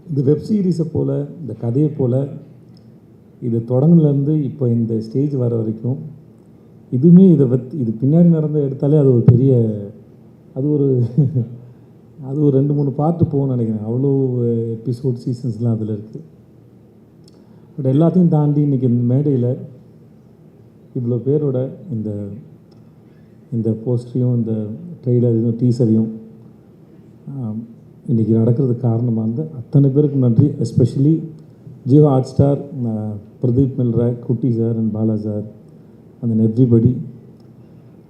இந்த வெப் சீரிஸை போல், இந்த கதையை போல், இது தொடங்குலேருந்து இப்போ இந்த ஸ்டேஜ் வர வரைக்கும் இதுவுமே இது பின்னாடி நடந்த எடுத்தாலே அது ஒரு பெரிய அது ஒரு அது ஒரு 2-3 பார்ட்டு போகும்னு நினைக்கிறேன். அவ்வளோ எபிசோட் சீசன்ஸ்லாம் அதில் இருக்குது. பட் எல்லாத்தையும் தாண்டி இன்றைக்கி இந்த மேடையில் இவ்வளோ பேரோட இந்த இந்த போஸ்டரையும் இந்த ட்ரெய்லரையும் டீசரையும் இன்றைக்கி நடக்கிறதுக்கு காரணமாக இருந்த அத்தனை பேருக்கு நன்றி. Especially Jio Hotstar, Pradeep Milroy, Kutty sir and Bala sir and everybody.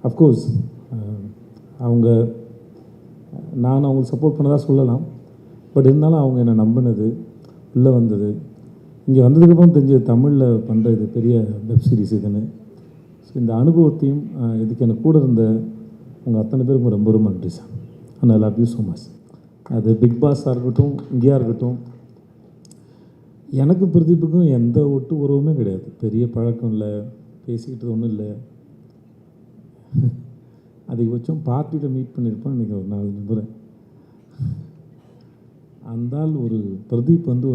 Of course நான் அவங்களுக்கு சப்போர்ட் பண்ணதாக சொல்லலாம். பட் இருந்தாலும் அவங்க என்னை நம்பினது, உள்ளே வந்தது, இங்கே வந்ததுக்கப்புறம் தெரிஞ்சது தமிழில் பண்ணுற இது பெரிய வெப் சீரிஸ் இதுன்னு. ஸோ இந்த அனுபவத்தையும் இதுக்கு எனக்கு கூட இருந்த உங்கள் அத்தனை பேருக்கும் ரொம்ப ரொம்ப நன்றி sir. And I love you so much. அது பிக் பாஸாக இருக்கட்டும், இங்கேயா இருக்கட்டும், எனக்கு பிரதீப்புக்கும் எந்த ஒட்டு உறவுமே கிடையாது. பெரிய பழக்கம் இல்லை, பேசிக்கிட்டது ஒன்றும் இல்லை. அதிகபட்சம் பார்ட்டியில் மீட் பண்ணியிருப்பேன் இன்றைக்கி ஒரு 4 முறை. அந்தால் ஒரு பிரதீப் வந்து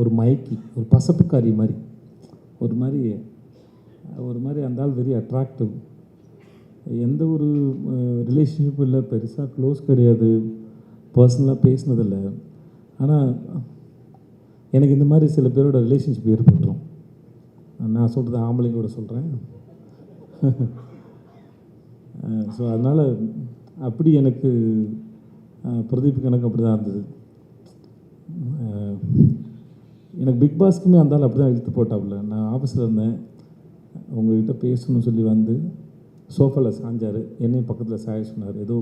ஒரு மயக்கி, ஒரு பசப்புக்காரி மாதிரி, ஒரு மாதிரி அந்தால் வெரி அட்ராக்டிவ். எந்த ஒரு ரிலேஷன்ஷிப்பும் இல்லை, பெருசாக க்ளோஸ் கிடையாது, பர்சனலாக பேசினதில்லை. ஆனால் எனக்கு இந்த மாதிரி சில பேரோட ரிலேஷன்ஷிப் ஏற்பட்டுரும். நான் சொல்கிறது ஆம்பளைங்களோட சொல்கிறேன். ஸோ அதனால் அப்படி எனக்கு பிரதீப்புக்கு எனக்கு அப்படி தான் இருந்தது. எனக்கு பிக் பாஸ்க்குமே அந்தாலும் அப்படி தான் இழுத்து போட்டாப்புல. நான் ஆஃபீஸில் இருந்தேன், உங்கள்கிட்ட பேசணும்னு சொல்லி வந்து சோஃபாவில் சாஞ்சார், என்னையும் பக்கத்தில் சாய சொன்னார். ஏதோ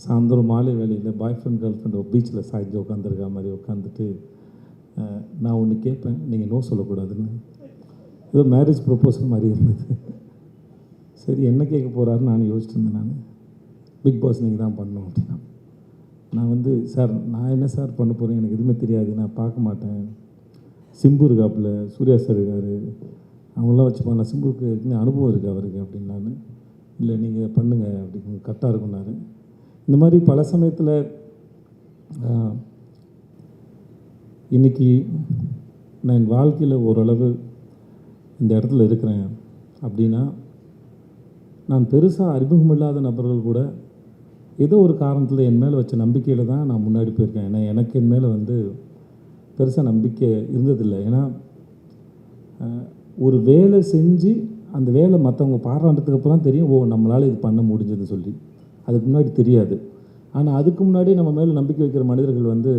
சாயந்தரம் மாலை வேலையில் பாய் ஃப்ரெண்ட் கேர்ள் ஃப்ரெண்ட் பீச்சில் சாய்ந்து உட்காந்துருக்கா மாதிரி உட்காந்துட்டு, நான் ஒன்று கேட்பேன், நீங்கள் நோ சொல்லக்கூடாதுன்னு. ஏதோ மேரேஜ் ப்ரொப்போசல் மாதிரி இருந்தது. சரி என்ன கேட்க போகிறாருன்னு நான் யோசிச்சுட்டு இருந்தேன். நான் பிக் பாஸ் நீங்கள் தான் பண்ணணும் அப்படின்னா, நான் வந்து சார் நான் என்ன சார் பண்ண போகிறேன், எனக்கு எதுவுமே தெரியாது, நான் பார்க்க மாட்டேன். சிம்பு இருக்காப்புல, சூர்யா சார் இருக்கார், அவங்களாம் வச்சு பண்ணலாம், சிம்புக்கு என்ன அனுபவம் இருக்குது அவருக்கு அப்படின்னு. இல்லை நீங்கள் பண்ணுங்கள் அப்படி கரெக்டாக இருக்குன்னாரு. இந்த மாதிரி பல சமயத்தில் இன்றைக்கி நான் என் வாழ்க்கையில் ஓரளவு இந்த இடத்துல இருக்கிறேன் அப்படின்னா, நான் பெருசாக அறிமுகமில்லாத நபர்கள் கூட ஏதோ ஒரு காரணத்தில் என் மேலே வச்ச நம்பிக்கையில் தான் நான் முன்னாடி போயிருக்கேன். ஏன்னா எனக்கு என் மேலே வந்து பெருசாக நம்பிக்கை இருந்ததில்லை. ஏன்னா ஒரு வேலை செஞ்சு அந்த வேலை மற்றவங்க பாராட்டுறதுக்கு அப்புறம் தெரியும், ஓ நம்மளால் இது பண்ண முடிஞ்சதுன்னு சொல்லி. அதுக்கு முன்னாடி தெரியாது. ஆனால் அதுக்கு முன்னாடி நம்ம மேலே நம்பிக்கை வைக்கிற மனிதர்கள் வந்து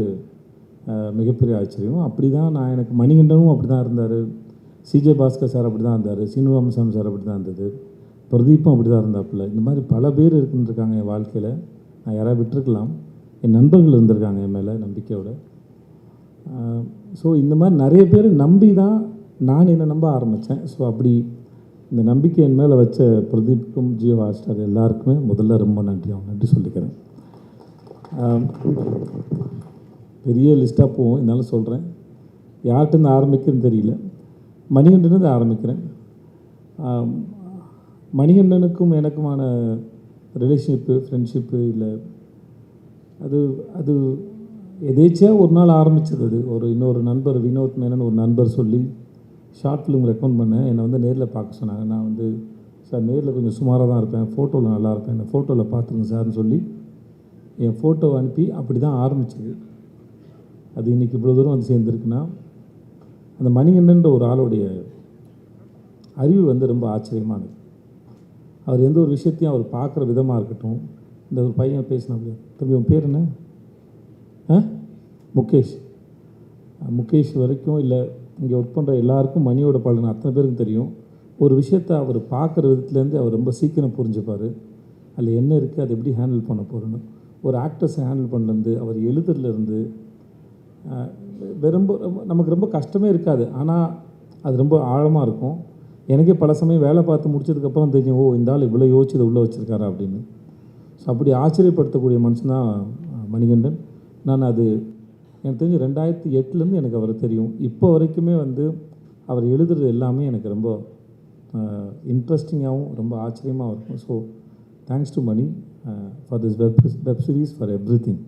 மிகப்பெரிய ஆச்சரியம். அப்படி தான் நான் எனக்கு மணிகண்டனும் அப்படி தான் இருந்தார், சிஜே பாஸ்கர் சார் அப்படி தான் இருந்தார், சீனு ராமசாமி சார் அப்படி தான் இருந்தது, பிரதீப்பும் அப்படி தான் இருந்தாப்புல. இந்த மாதிரி பல பேர் இருக்கின்றிருக்காங்க என் வாழ்க்கையில். நான் யாராவது விட்டுருக்கலாம், என் நண்பர்கள் இருந்திருக்காங்க என் மேலே நம்பிக்கையோட. ஸோ இந்த மாதிரி நிறைய பேர் நம்பி தான் நான் என்னை நம்ப ஆரம்பித்தேன். ஸோ அப்படி இந்த நம்பிக்கை என் மேலே வச்ச பிரதீப்புக்கும் ஜியோ ஹாட் ஸ்டார் எல்லாருக்குமே முதல்ல ரொம்ப நன்றி சொல்லிக்கிறேன். பெரிய லிஸ்ட்டாக போவோம், இருந்தாலும் சொல்கிறேன். யார்கிட்டருந்து ஆரம்பிக்கிறதுன்னு தெரியல. மணிகண்டனது ஆரம்பிக்கிறேன். மணிகண்டனுக்கும் எனக்குமான ரிலேஷன்ஷிப்பு, ஃப்ரெண்ட்ஷிப்பு இல்லை, அது எதேச்சியாக ஒரு நாள் ஆரம்பித்தது. அது இன்னொரு நண்பர் வினோத் மேனன் ஒரு நண்பர் சொல்லி ஷார்ட் ஃபிலிம் ரெக்கமெண்ட் பண்ணேன். என்னை வந்து நேரில் பார்க்க சொன்னாங்க. நான் வந்து சார் நேரில் கொஞ்சம் சுமாராக தான் இருப்பேன், ஃபோட்டோவில் நல்லா இருப்பேன், என்னை ஃபோட்டோவில் பார்த்துருங்க சார்னு சொல்லி என் ஃபோட்டோவை அனுப்பி அப்படி தான் ஆரம்பிச்சது. அது இன்றைக்கி இவ்வளோ தூரம் வந்து சேர்ந்துருக்குன்னா அந்த மணிகண்டன்ற ஒரு ஆளுடைய அறிவு வந்து ரொம்ப ஆச்சரியமானது. அவர் எந்த ஒரு விஷயத்தையும் அவர் பார்க்குற விதமாக இருக்கட்டும். இந்த ஒரு பையன் பேசினாங்க, தம்பி உன் பேர் என்ன? முகேஷ் வரைக்கும் இல்லை, இங்கே ஒர்க் பண்ணுற எல்லாருக்கும் மணியோட பலன் அத்தனை பேருக்கும் தெரியும். ஒரு விஷயத்தை அவர் பார்க்குற விதத்துலேருந்து அவர் ரொம்ப சீக்கிரம் புரிஞ்சுப்பார், அதில் என்ன இருக்குது, அதை எப்படி ஹேண்டில் பண்ண போகிறோன்னு. ஒரு ஆக்டர்ஸை ஹேண்டில் பண்ணலேருந்து அவர் எழுதுறதுலேருந்து ரொம்ப நமக்கு ரொம்ப கஷ்டமே இருக்காது. ஆனால் அது ரொம்ப ஆழமாக இருக்கும். எனக்கே பல சமயம் வேலை பார்த்து முடிச்சதுக்கப்புறம் தெரியும், ஓ இந்த ஆள் இவ்வளோ யோசிச்சு இதை உள்ளே வச்சுருக்காரா அப்படின்னு. ஸோ அப்படி ஆச்சரியப்படுத்தக்கூடிய மனுஷன்தான் மணிகண்டன். நான் அது எனக்கு தெரிஞ்சு 2008 எனக்கு அவரை தெரியும். இப்போ வரைக்குமே வந்து அவர் எழுதுறது எல்லாமே எனக்கு ரொம்ப இன்ட்ரெஸ்டிங்காகவும் ரொம்ப ஆச்சரியமாகவும் இருக்கும். So thanks to Mani for this web series, for everything.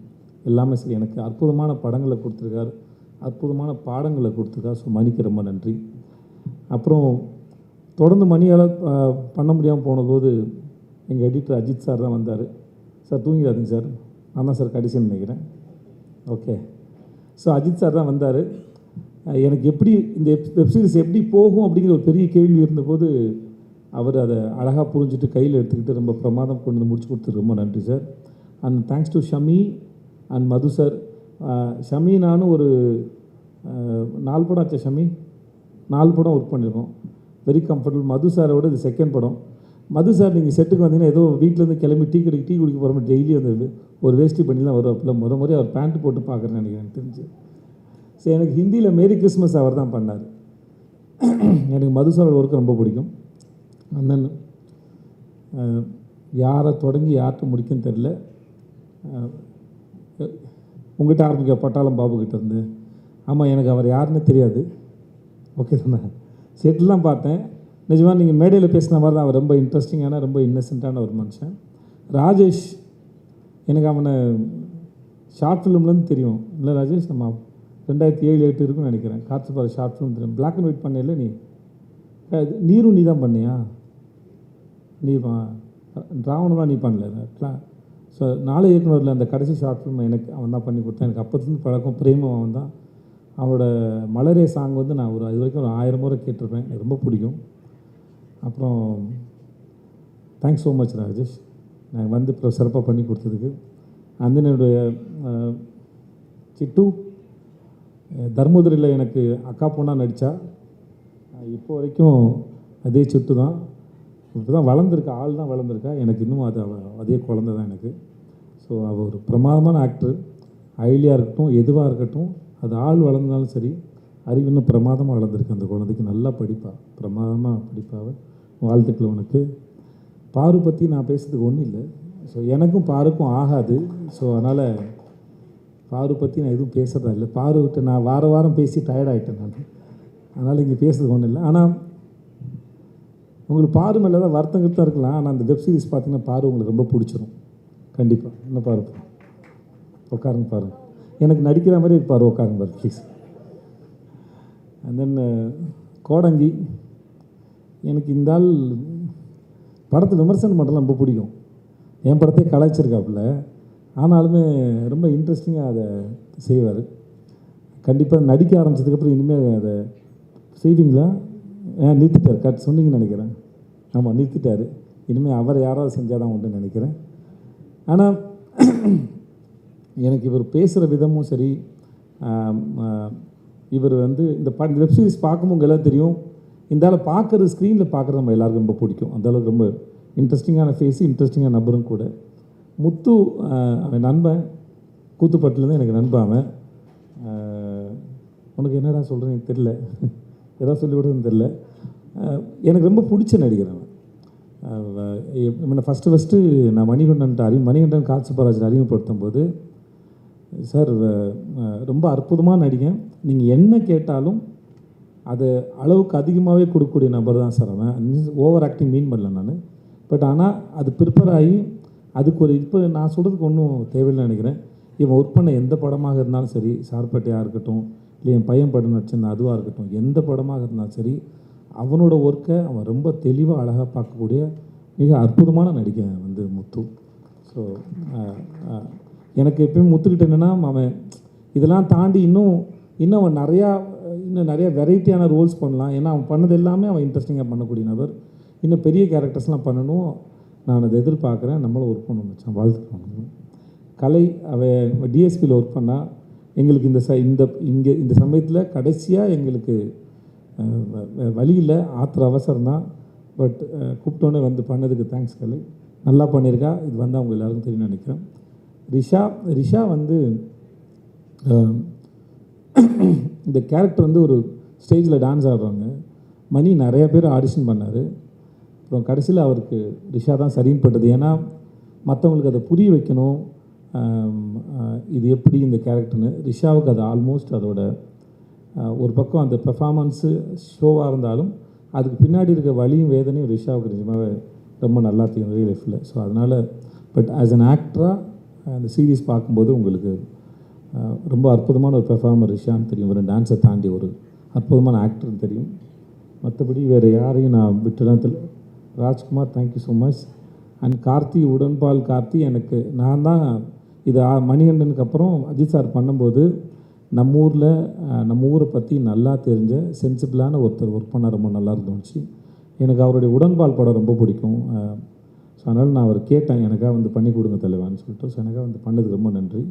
எல்லாமே சரி. எனக்கு அற்புதமான படங்களை கொடுத்துருக்கார், அற்புதமான பாடங்களை கொடுத்துருக்கா. ஸோ மணிக்கு ரொம்ப நன்றி. அப்புறம் தொடர்ந்து மணியால் பண்ண முடியாமல் போனபோது எங்கள் எடிட்டர் அஜித் சார் தான் வந்தார். சார் தூங்கிடாதீங்க சார், நான் தான் சார் கடைசின்னு நினைக்கிறேன். ஓகே, ஸோ அஜித் சார் தான் வந்தார். எனக்கு எப்படி இந்த வெப்சீரிஸ் எப்படி போகும் அப்படிங்கிற ஒரு பெரிய கேள்வி இருந்தபோது அவர் அதை அழகாக புரிஞ்சுட்டு கையில் எடுத்துக்கிட்டு ரொம்ப பிரமாதம் கொண்டு வந்து முடிச்சு கொடுத்துருக்கு. ரொம்ப நன்றி sir. And thanks to Shami and Madhu sir. Shami நானும் ஒரு 4 படம் ஆச்சு. ஷமி 4 படம் ஒர்க் பண்ணியிருக்கோம். Very comfortable. மது சாரோட இது செகண்ட் படம். மது சார் நீங்கள் செட்டுக்கு வந்தீங்கன்னா ஏதோ வீட்டிலேருந்து கிளம்பி டீ குடிக்க போகிற மாதிரி டெய்லி அந்த ஒரு வேஷ்டி பண்ணிலாம் வரும். அப்போல்லாம் முறை அவர் பேண்ட்டு போட்டு பார்க்குறேன்னு நினைக்கிறேன் தெரிஞ்சு. ஸோ எனக்கு ஹிந்தியில் மேரி கிறிஸ்மஸ் அவர் தான் பண்ணார். எனக்கு மது சாரோட ஒர்க்கு ரொம்ப பிடிக்கும். அண்ணன் யாரை தொடங்கி யார்கிட்ட முடிக்குன்னு தெரில. உங்கள்கிட்ட ஆரம்பிக்க பட்டாளம் பாபுக்கிட்ட இருந்து. ஆமாம், எனக்கு அவர் யாருன்னு தெரியாது. ஓகே தானே, செட்டிலாம் பார்த்தேன். நிஜமாக நீங்கள் மேடையில் பேசின மாதிரி தான் அவர் ரொம்ப இன்ட்ரெஸ்டிங்கான ரொம்ப இன்னசென்ட்டான ஒரு மனுஷன். ராஜேஷ், எனக்கு அவனை ஷார்ட் ஃபிலிம்லேருந்து தெரியும். இல்லை ராஜேஷ், நம்ம 2007-8 இருக்குன்னு நினைக்கிறேன். காற்று பாரு ஷார்ட் ஃபிலிம் தெரியும். பிளாக் அண்ட் ஒயிட் பண்ணல நீ? நீரும் நீ தான் பண்ணியா? நீ ராவணமாக நீ பண்ணல. ஸோ 4 இயக்குனரில் அந்த கடைசி ஷார்ட் ஃபிலிம் எனக்கு அவன் தான் பண்ணி கொடுத்தான். எனக்கு அப்போதுலேருந்து பழக்கம். பிரேமம் அவன் தான். அவனோட மலரே சாங் வந்து நான் இது வரைக்கும் ஒரு 1000 முறை கேட்டிருப்பேன். எனக்கு ரொம்ப பிடிக்கும். அப்புறம் தேங்க்ஸ் ஸோ மச் ராஜேஷ், நான் வந்து இப்போ சிறப்பாக பண்ணி கொடுத்ததுக்கு. அந்த என்னுடைய சிட்டு தர்மபுரியில் எனக்கு அக்கா பொண்ணாக நடித்தா. இப்போ வரைக்கும் அதே சிட்டு தான். இப்போ தான் வளர்ந்துருக்கா, ஆள் தான் வளர்ந்துருக்கா. எனக்கு இன்னும் அது அதே குழந்தை தான் எனக்கு. ஸோ அவள் ஒரு பிரமாதமான ஆக்டர். ஐலியாக இருக்கட்டும், எதுவாக இருக்கட்டும், அது ஆள் வளர்ந்தாலும் சரி, அறிவு இன்னும் பிரமாதமாக வளர்ந்துருக்கு அந்த குழந்தைக்கு. நல்லா படிப்பா, பிரமாதமாக படிப்பாவை. வாழ்த்துக்கள் உனக்கு. பாரு பற்றி நான் பேசுறதுக்கு ஒன்றும் இல்லை. ஸோ எனக்கும் பாருக்கும் ஆகாது. ஸோ அதனால் பாரு பற்றி நான் எதுவும் பேசுகிறதா இல்லை. பாரு விட்டு நான் வாரம் பேசி டயர்டாகிட்டேன் நான். அதனால் இங்கே பேசுறதுக்கு ஒன்றும் இல்லை. ஆனால் உங்களுக்கு பாரு மேலே தான் வருத்தம் இருக்கலாம். ஆனால் அந்த வெப் சீரிஸ் பார்த்தீங்கன்னா பாரு உங்களுக்கு ரொம்ப பிடிச்சிரும் கண்டிப்பாக. என்ன பாரு, உட்காருங்க பாருங்க. எனக்கு நடிக்கிற மாதிரி பாரு, உட்காருங்க பாரு ப்ளீஸ். அண்ட் தென் கோடங்கி, எனக்கு இந்த ஆள் படத்தை விமர்சனம் பண்ணுறது ரொம்ப பிடிக்கும். என் படத்தையே கலாய்ச்சிருக்காப்புல, ஆனாலுமே ரொம்ப இன்ட்ரெஸ்டிங்காக அதை செய்வார். கண்டிப்பாக நடிக்க ஆரம்பித்ததுக்கப்புறம் இனிமேல் அதை செய்வீங்களா? நிறுத்திட்டார், சொன்னீங்கன்னு நினைக்கிறேன். ஆமாம், நிறுத்திட்டார். இனிமேல் அவர் யாராவது செஞ்சால் தான் உண்டுன்னு நினைக்கிறேன். ஆனால் எனக்கு இவர் பேசுகிற விதமும் சரி, இவர் வந்து இந்த வெப் சீரிஸ் பார்க்கும்போது எல்லாம் தெரியும். இந்த ஆளை பார்க்குறது, ஸ்க்ரீனில் பார்க்குறது நம்ம எல்லாருக்கும் ரொம்ப பிடிக்கும். அந்தளவுக்கு ரொம்ப இன்ட்ரெஸ்டிங்கான ஃபேஸு, இன்ட்ரெஸ்டிங்கான நபரும் கூட. முத்து அவன் நண்பன், கூத்துப்பட்டிலேருந்து எனக்கு நண்பன் அவன். உனக்கு என்னடா சொல்கிறேன்னு தெரில, எதாவது சொல்லிவிடுறதுன்னு தெரில. எனக்கு ரொம்ப பிடிச்ச நடிகர் அவன். ஃபஸ்ட்டு நான் மணிகண்டன் காட்சிபராஜன் அறிமுகப்படுத்தும் போது, சார் ரொம்ப அற்புதமாக நடிகன், நீங்கள் என்ன கேட்டாலும் அது அளவுக்கு அதிகமாகவே கொடுக்கக்கூடிய நபர் தான் சார் அவன். ஓவர் ஆக்டிங் மீன் பண்ணல நான். பட் ஆனால் அது ப்ரிப்பேர் ஆகி அதுக்கு ஒரு இப்போ நான் சொல்கிறதுக்கு ஒன்றும் தேவையில்லை நினைக்கிறேன். இவன் ஒர்க் பண்ண எந்த படமாக இருந்தாலும் சரி, சார்பட்டையாக இருக்கட்டும், இல்லை என் பையன் படம் நடிச்சிருந்த அதுவாக இருக்கட்டும், எந்த படமாக இருந்தாலும் சரி, அவனோட ஒர்க்கை அவன் ரொம்ப தெளிவாக அழகாக பார்க்கக்கூடிய மிக அற்புதமான நடிகன் வந்து முத்து. ஸோ எனக்கு எப்பயும் முத்துக்கிட்ட என்னென்னா, அவன் இதெல்லாம் தாண்டி இன்னும் அவன் இன்னும் நிறையா வெரைட்டியான ரோல்ஸ் பண்ணலாம். ஏன்னா அவன் பண்ணது எல்லாமே அவன் இன்ட்ரெஸ்டிங்காக பண்ணக்கூடிய நபர். இன்னும் பெரிய கேரக்டர்ஸ்லாம் பண்ணணும், நான் அதை எதிர்பார்க்குறேன். நம்மளும் ஒர்க் பண்ணணும் வச்சான். வாழ்த்துக்கணும். கலை அவன் டிஎஸ்பியில் ஒர்க் பண்ணால் எங்களுக்கு இந்த சமயத்தில் கடைசியாக எங்களுக்கு வழியில் ஆத்திர அவசரம் தான். பட் கூப்பிட்டோன்னே வந்து பண்ணதுக்கு தேங்க்ஸ் கலை. நல்லா பண்ணியிருக்கா. இது வந்து அவங்க எல்லாருக்கும் தெரியும்னு நினைக்கிறேன். ரிஷா வந்து இந்த கேரக்டர் வந்து ஒரு ஸ்டேஜில் டான்ஸ் ஆடுறாங்க. மணி நிறைய பேர் ஆடிஷன் பண்ணார். அப்புறம் கடைசியில் அவருக்கு ரிஷா தான் சரின்னு பட்டது. ஏன்னா மற்றவங்களுக்கு அதை புரிய வைக்கணும், இது எப்படி இந்த கேரக்டர்னு. ரிஷாவுக்கு அது ஆல்மோஸ்ட் அதோட ஒரு பக்கம் அந்த பெர்ஃபார்மன்ஸு ஷோவாக இருந்தாலும் அதுக்கு பின்னாடி இருக்க வலியும் வேதனையும் ரிஷாவுக்கு நிஜமாகவே ரொம்ப நல்லா தெரியும் ரியல் லைஃப்பில். ஸோ அதனால் பட் ஆஸ் அன் ஆக்டராக அந்த சீரீஸ் பார்க்கும்போது உங்களுக்கு ரொம்ப அற்புதமான ஒரு பெர்ஃபார்மர் ரிஷான் தெரியும், ஒரு டான்ஸை தாண்டி ஒரு அற்புதமான ஆக்டர் தெரியும். மற்றபடி வேறு யாரையும் நான் விட்டுலாம் Rajkumar thank you so much. And Karthi, உடன்பால் கார்த்தி, எனக்கு நான் தான் இது மணிகண்டனுக்கு அப்புறம் அஜித் சார் பண்ணும்போது நம்ம ஊரை பற்றி நல்லா தெரிஞ்ச சென்சிபிளான ஒருத்தர் ஒர்க் பண்ண ரொம்ப நல்லா இருந்துச்சு. எனக்கு அவருடைய உடன்பால் படம் ரொம்ப பிடிக்கும். ஸோ அதனால் நான் அவர் கேட்டேன், எனக்காக வந்து பண்ணி கொடுங்க தலைவான்னு சொல்லிட்டு. ஸோ எனக்காக வந்து பண்ணதுக்கு ரொம்ப நன்றி.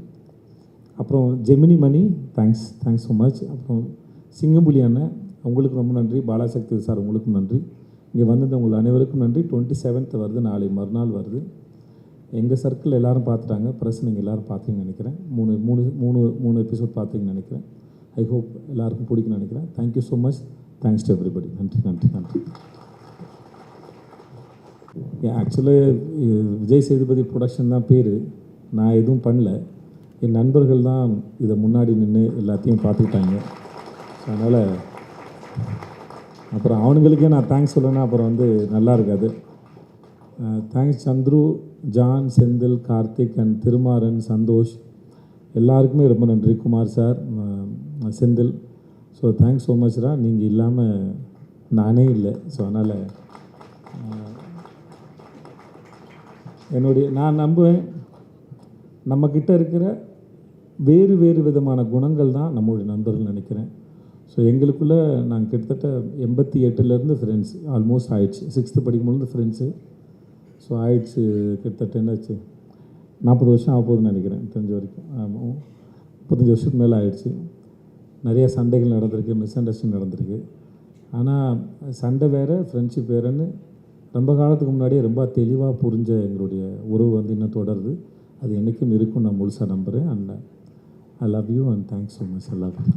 அப்புறம் ஜெமினி மணி தேங்க்ஸ் ஸோ மச். அப்புறம் சிங்கம்புலி அண்ணன் உங்களுக்கு ரொம்ப நன்றி. பாலாசக்தி சார் உங்களுக்கும் நன்றி. இங்கே வந்தது உங்கள் அனைவருக்கும் நன்றி. 27th வருது, நாளை மறுநாள் வருது. எங்கள் சர்க்கிள் எல்லோரும் பார்த்துட்டாங்க, ப்ரெஸ் நீங்கள் எல்லோரும் பார்த்தீங்கன்னு நினைக்கிறேன். மூணு எபிசோட் பார்த்தீங்கன்னு நினைக்கிறேன். ஐ ஹோப் எல்லாருக்கும் பிடிக்குன்னு நினைக்கிறேன். Thank you so much. Thanks to everybody. நன்றி. ஆக்சுவலாக விஜய் சேதுபதி ப்ரொடக்ஷன் தான் பேர். நான் எதுவும் பண்ணல, என் நண்பர்கள் தான் இதை முன்னாடி நின்று எல்லாத்தையும் பார்த்துக்கிட்டாங்க. அதனால் அப்புறம் அவனுங்களுக்கே நான் தேங்க்ஸ் சொல்லணும்னா அப்புறம் வந்து நல்லா இருக்காது. Thanks Chandru, John, Senthil, Karthik and Thirumaran, Santhosh எல்லாருக்குமே ரொம்ப நன்றி. Kumar sir, Senthil. So thanks so மச்ரா. நீங்கள் இல்லாமல் நானே இல்லை. ஸோ அதனால் நான் நம்புவேன், நம்மக்கிட்ட இருக்கிற வேறு விதமான குணங்கள் தான் நம்மளுடைய நண்பர்கள் நினைக்கிறேன். ஸோ எங்களுக்குள்ளே நாங்கள் கிட்டத்தட்ட 88லேருந்து ஃப்ரெண்ட்ஸ் ஆல்மோஸ்ட் ஆயிடுச்சு. 6th படிக்கும்போது ஃப்ரெண்ட்ஸு. ஸோ ஆயிடுச்சு கிட்டத்தட்ட என்னாச்சு 40 வருஷம் ஆக போகுதுன்னு நினைக்கிறேன் தெரிஞ்ச வரைக்கும். ஆமாம், 35 வருஷத்துக்கு மேலே ஆயிடுச்சு. நிறைய சண்டைகள் நடந்திருக்கு, மிஸ் அண்டர்ஸ்டாண்டிங் நடந்திருக்கு. ஆனால் சண்டை வேறு, ஃப்ரெண்ட்ஷிப் வேறுன்னு ரொம்ப காலத்துக்கு முன்னாடியே ரொம்ப தெளிவாக புரிஞ்ச எங்களுடைய உறவு வந்து இன்னும் தொடருது. அது என்றைக்கும் இருக்கும், நான் முழுசாக நம்புகிறேன். And I love you and thanks so much. I love you.